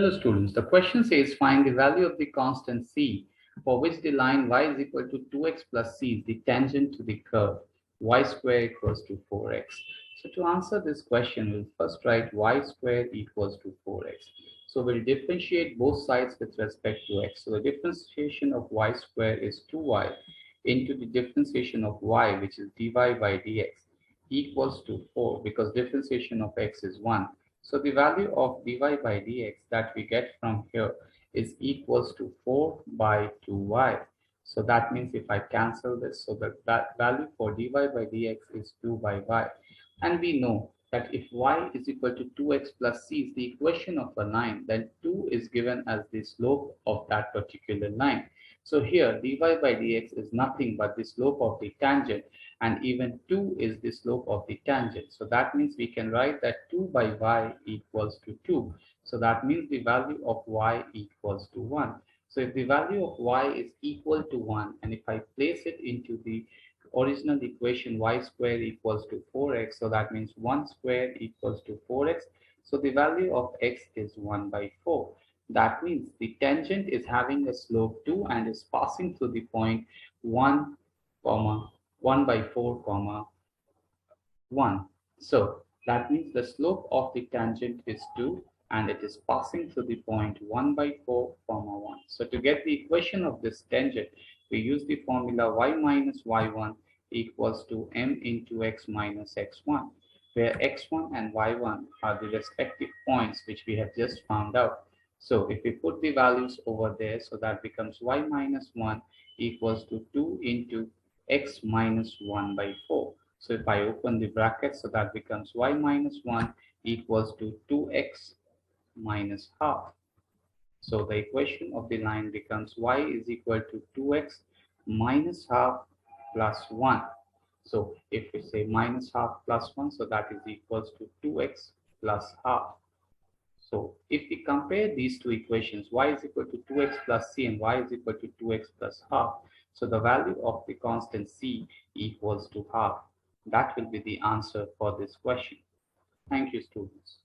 Hello students, the question says find the value of the constant c for which the line y is equal to 2x plus c is the tangent to the curve y square equals to 4x. So to answer this question, we'll first write y square equals to 4x. So we'll differentiate both sides with respect to x. So the differentiation of y square is 2y into the differentiation of y, which is dy by dx, equals to 4 because differentiation of x is 1. So the value of dy by dx that we get from here is equals to 4 by 2y. So that means if I cancel this, so that value for dy by dx is 2 by y. And we know that if y is equal to 2x plus c is the equation of a line, then 2 is given as the slope of that particular line. So here dy by dx is nothing but the slope of the tangent, and even 2 is the slope of the tangent. So that means we can write that 2 by y equals to 2. So that means the value of y equals to 1. So if the value of y is equal to 1, and if I place it into the original equation y square equals to 4x, so that means 1 square equals to 4x. So the value of x is 1 by 4. That means the tangent is having a slope 2 and is passing through the point 1, comma 1 by 4, comma 1. So that means the slope of the tangent is 2 and it is passing through the point 1 by 4, comma 1. So to get the equation of this tangent, we use the formula y minus y1 equals to m into x minus x1, where x1 and y1 are the respective points which we have just found out. So if we put the values over there, so that becomes y minus 1 equals to 2 into x minus 1 by 4. So if I open the bracket, so that becomes y minus 1 equals to 2x minus half. So the equation of the line becomes y is equal to 2x minus half plus 1. So if we say minus half plus 1, so that is equals to 2x plus half. So if we compare these two equations, y is equal to 2x plus c and y is equal to 2x plus half. So the value of the constant c equals to half. That will be the answer for this question. Thank you, students.